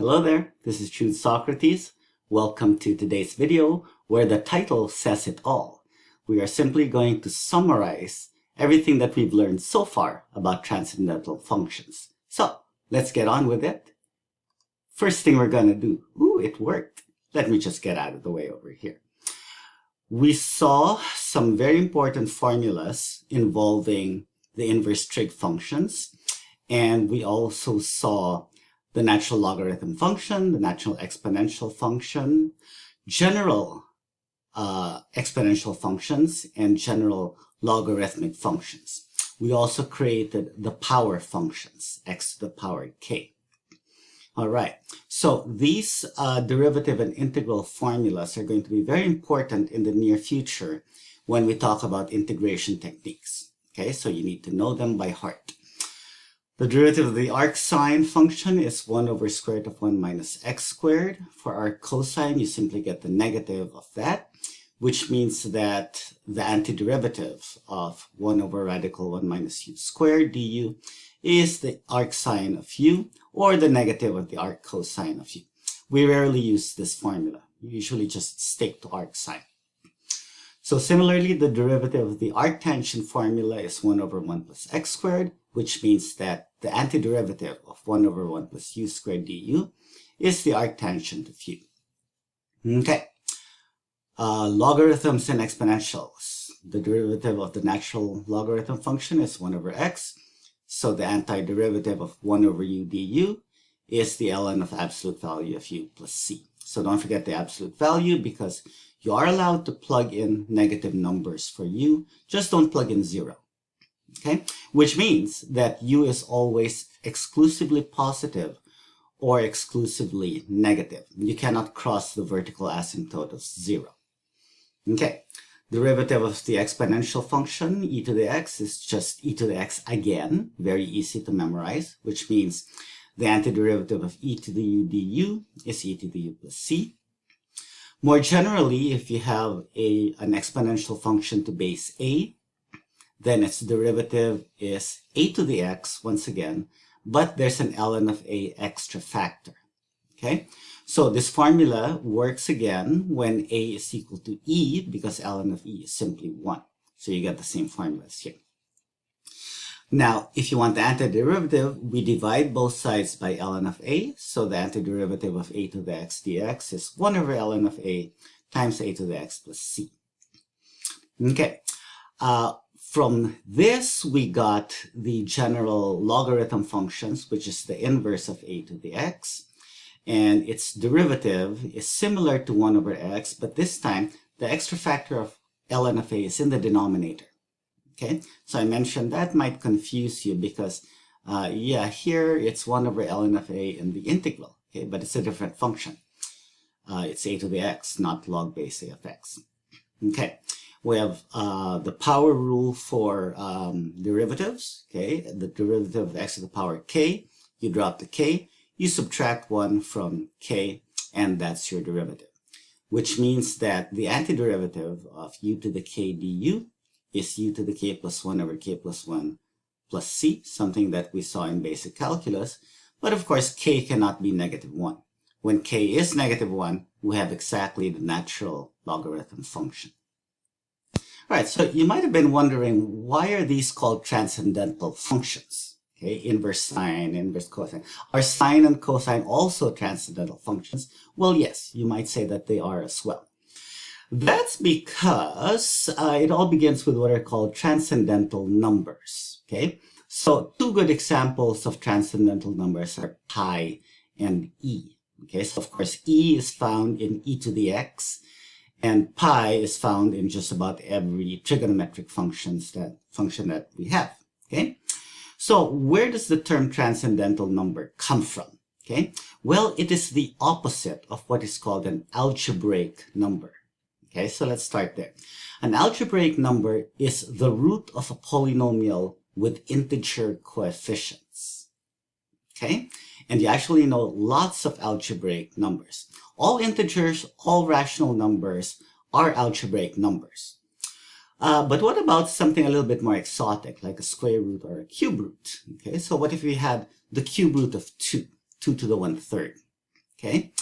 Hello there, this is True Socrates. Welcome to today's video where the title says it all. We are simply going to summarize everything that we've learned so far about transcendental functions. So let's get on with it. First thing we're going to do, it worked. Let me just get out of the way over here. We saw some very important formulas involving the inverse trig functions, and we also saw the natural logarithm function, the natural exponential function, general exponential functions, and general logarithmic functions. We also created the power functions, x to the power k. All right, so these derivative and integral formulas are going to be very important in the near future when we talk about integration techniques. Okay, so you need to know them by heart. The derivative of the arcsine function is 1 over square root of 1 minus x squared. For arc cosine, you simply get the negative of that, which means that the antiderivative of 1 over radical 1 minus u squared du is the arcsine of u, or the negative of the arc cosine of u. We rarely use this formula. We usually just stick to arcsine. So similarly, the derivative of the arctangent formula is 1 over 1 plus x squared, which means that the antiderivative of 1 over 1 plus u squared du is the arctangent of u. Okay. Logarithms and exponentials. The derivative of the natural logarithm function is 1 over x. So the antiderivative of 1 over u du is the ln of absolute value of u plus c. So don't forget the absolute value, because you are allowed to plug in negative numbers for u. Just don't plug in 0. Okay, which means that u is always exclusively positive or exclusively negative. You cannot cross the vertical asymptote of 0. Okay, derivative of the exponential function e to the x is just e to the x again, very easy to memorize, which means the antiderivative of e to the u du is e to the u plus c. More generally, if you have an exponential function to base a, then its derivative is a to the x once again, but there's an ln of a extra factor. Okay, so this formula works again when a is equal to e, because ln of e is simply 1. So you get the same formulas here. Now, if you want the antiderivative, we divide both sides by ln of a. So the antiderivative of a to the x dx is 1 over ln of a times a to the x plus c. Okay. From this, we got the general logarithm functions, which is the inverse of a to the x. And its derivative is similar to 1 over x, but this time the extra factor of ln of a is in the denominator. Okay, so I mentioned that might confuse you because, here it's 1 over ln of a in the integral, okay, but it's a different function. It's a to the x, not log base a of x. Okay. We have the power rule for derivatives. Okay, the derivative of x to the power k, you drop the k, you subtract 1 from k, and that's your derivative. Which means that the antiderivative of u to the k du is u to the k plus 1 over k plus 1 plus c, something that we saw in basic calculus. But of course, k cannot be negative 1. When k is negative 1, we have exactly the natural logarithm function. All right, so you might have been wondering, why are these called transcendental functions? Okay, inverse sine, inverse cosine. Are sine and cosine also transcendental functions? Well, yes, you might say that they are as well. That's because it all begins with what are called transcendental numbers. Okay, so two good examples of transcendental numbers are pi and e. Okay, so of course, e is found in e to the x, and pi is found in just about every trigonometric function that we have. Okay, so where does the term transcendental number come from? Okay, well, it is the opposite of what is called an algebraic number. Okay, so let's start there. An algebraic number is the root of a polynomial with integer coefficients. Okay, and you actually know lots of algebraic numbers. All integers, all rational numbers are algebraic numbers. But what about something a little bit more exotic, like a square root or a cube root? Okay, so what if we had the cube root of 2, 2 to the 1/3? okay?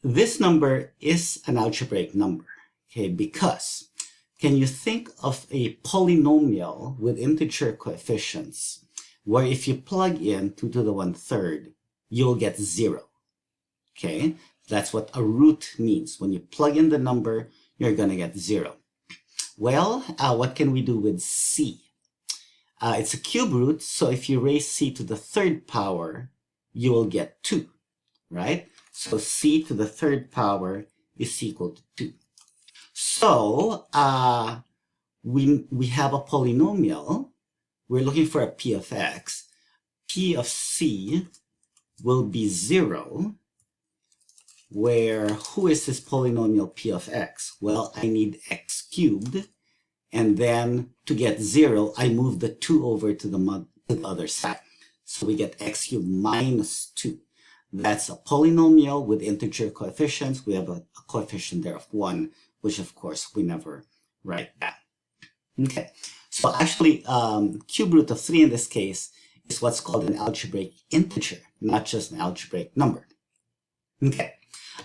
This number is an algebraic number, okay, because can you think of a polynomial with integer coefficients where if you plug in 2 to the 1/3, you'll get 0, okay? That's what a root means. When you plug in the number, you're going to get 0. Well, what can we do with c? It's a cube root, so if you raise c to the 3rd power, you will get 2, right? So c to the 3rd power is equal to 2. So we have a polynomial. We're looking for a p of x. P of c will be 0, where who is this polynomial p of x? Well, I need x cubed, and then to get 0, I move the 2 over to the other side. So we get x cubed minus 2. That's a polynomial with integer coefficients. We have a coefficient there of 1, which of course we never write down. Okay, so actually cube root of 3 in this case is what's called an algebraic integer, not just an algebraic number. Okay,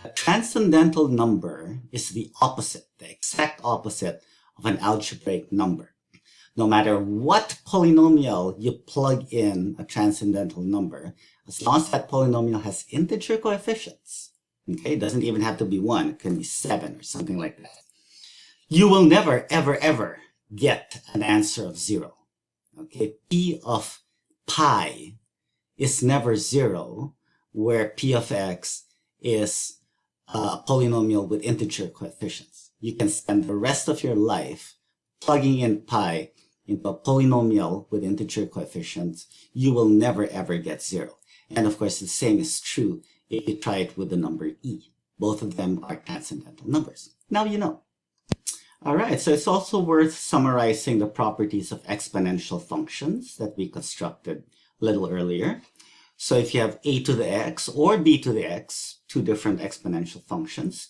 a transcendental number is the opposite, the exact opposite of an algebraic number. No matter what polynomial you plug in a transcendental number, as long as that polynomial has integer coefficients, okay, it doesn't even have to be 1, it can be 7 or something like that, you will never, ever, ever get an answer of 0. Okay, p of pi is never 0, where p of x is a polynomial with integer coefficients. You can spend the rest of your life plugging in pi into a polynomial with integer coefficients. You will never ever get 0. And of course, the same is true if you try it with the number e. Both of them are transcendental numbers. Now you know. All right, so it's also worth summarizing the properties of exponential functions that we constructed a little earlier. So if you have a to the x or b to the x, two different exponential functions,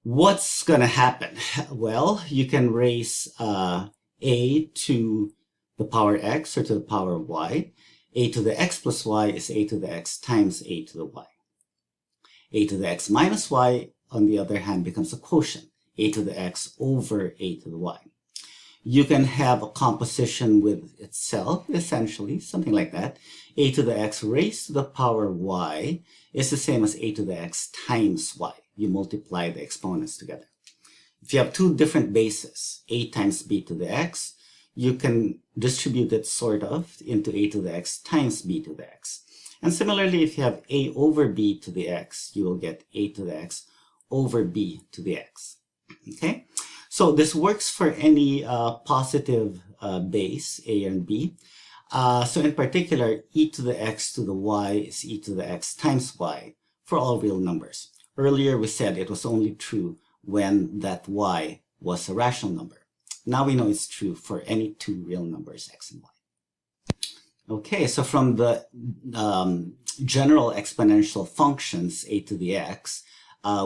what's going to happen? Well, you can raise a to the power x or to the power y. A to the x plus y is a to the x times a to the y. A to the x minus y, on the other hand, becomes a quotient, a to the x over a to the y. You can have a composition with itself, essentially, something like that. A to the x raised to the power y is the same as a to the x times y. You multiply the exponents together. If you have two different bases, a times b to the x, you can distribute it sort of into a to the x times b to the x. And similarly, if you have a over b to the x, you will get a to the x over b to the x. Okay? So this works for any positive base, a and b. So in particular, e to the x to the y is e to the x times y for all real numbers. Earlier we said it was only true when that y was a rational number. Now we know it's true for any two real numbers, x and y. Okay, so from the general exponential functions, a to the x,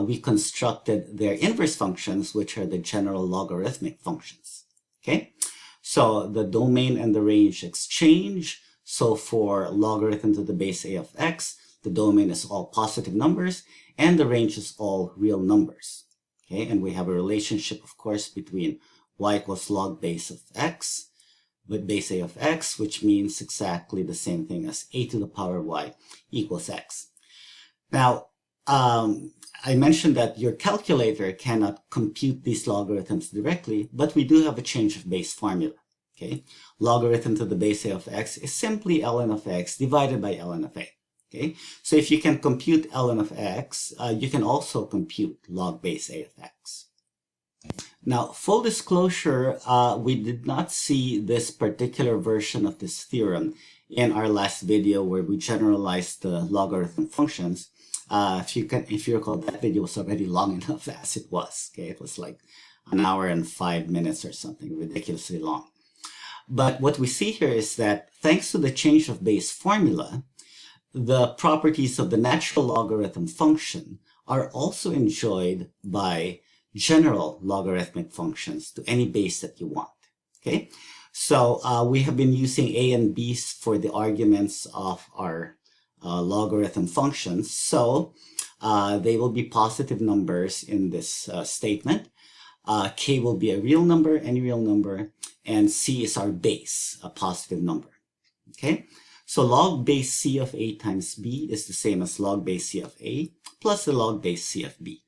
we constructed their inverse functions, which are the general logarithmic functions. Okay, so the domain and the range exchange. So for logarithm to the base a of x, the domain is all positive numbers and the range is all real numbers. Okay, and we have a relationship, of course, between y equals log base of x with base a of x, which means exactly the same thing as a to the power y equals x. Now, I mentioned that your calculator cannot compute these logarithms directly, but we do have a change of base formula. Okay, logarithm to the base a of x is simply ln of x divided by ln of a. Okay, so if you can compute ln of x, you can also compute log base a of x. Now, full disclosure, we did not see this particular version of this theorem in our last video where we generalized the logarithm functions. If you recall, that video was already long enough as it was. Okay, it was like an hour and 5 minutes or something, ridiculously long. But what we see here is that thanks to the change of base formula, the properties of the natural logarithm function are also enjoyed by general logarithmic functions to any base that you want. Okay, so we have been using a and b for the arguments of our logarithm functions. So they will be positive numbers in this statement. K will be a real number, any real number, and C is our base, a positive number. Okay, so log base C of A times B is the same as log base C of A plus the log base C of B.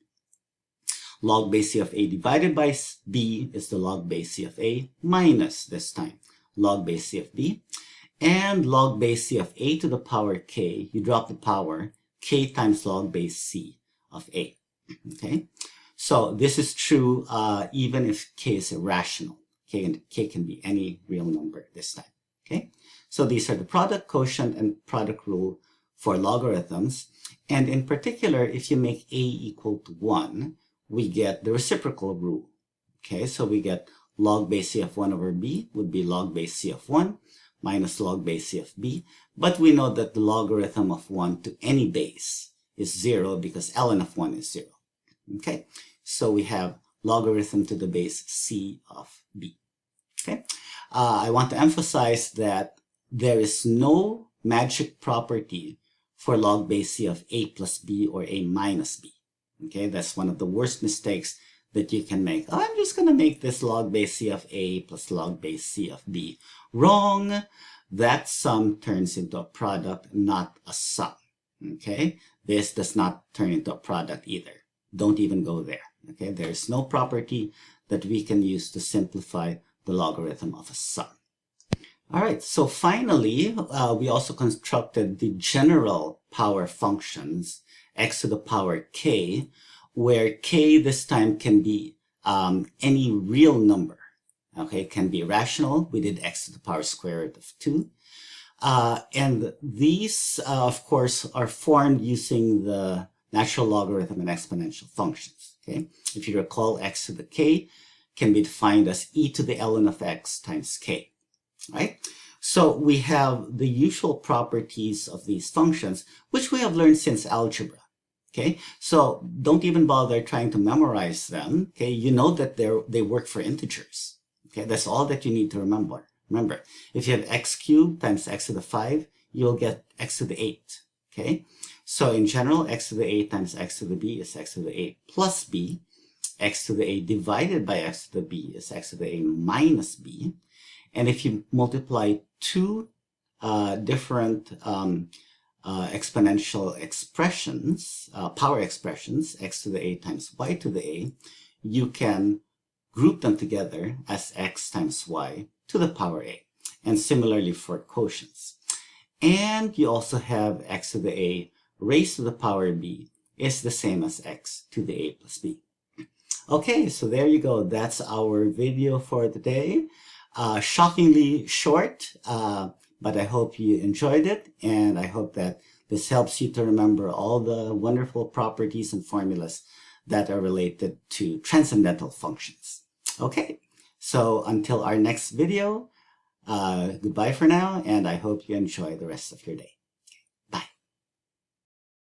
Log base C of A divided by B is the log base C of A minus, this time, log base C of B. And log base C of A to the power K, you drop the power, K times log base C of A. Okay, so this is true even if K is irrational. K can be any real number this time. Okay, so these are the product, quotient, and product rule for logarithms. And in particular, if you make A equal to 1, we get the reciprocal rule. Okay, so we get log base C of 1 over B would be log base C of 1 minus log base C of B. But we know that the logarithm of 1 to any base is 0 because ln of 1 is 0. Okay, so we have logarithm to the base C of B. Okay, I want to emphasize that there is no magic property for log base C of A plus B or A minus B. Okay, that's one of the worst mistakes that you can make. Oh, I'm just going to make this log base C of A plus log base C of B. Wrong. That sum turns into a product, not a sum. Okay, this does not turn into a product either. Don't even go there. Okay, there is no property that we can use to simplify the logarithm of a sum. All right, so finally, we also constructed the general power functions, x to the power k, where k this time can be any real number. Okay, it can be rational. We did x to the power square root of 2. And these, of course, are formed using the natural logarithm and exponential functions. Okay, if you recall, x to the k can be defined as e to the ln of x times k. Right? So we have the usual properties of these functions, which we have learned since algebra. Okay, so don't even bother trying to memorize them. Okay, you know that they work for integers. Okay, that's all that you need to remember. Remember, if you have x cubed times x to the 5, you'll get x to the 8. Okay, so in general, x to the 8 times x to the b is x to the 8 plus b. X to the a divided by x to the b is x to the a minus b. And if you multiply two different exponential expressions, power expressions, x to the a times y to the a, you can group them together as x times y to the power a. And similarly for quotients. And you also have x to the a raised to the power b is the same as x to the a plus b. Okay, so there you go. That's our video for today. Shockingly short, but I hope you enjoyed it, and I hope that this helps you to remember all the wonderful properties and formulas that are related to transcendental functions. Okay, so until our next video, goodbye for now, and I hope you enjoy the rest of your day.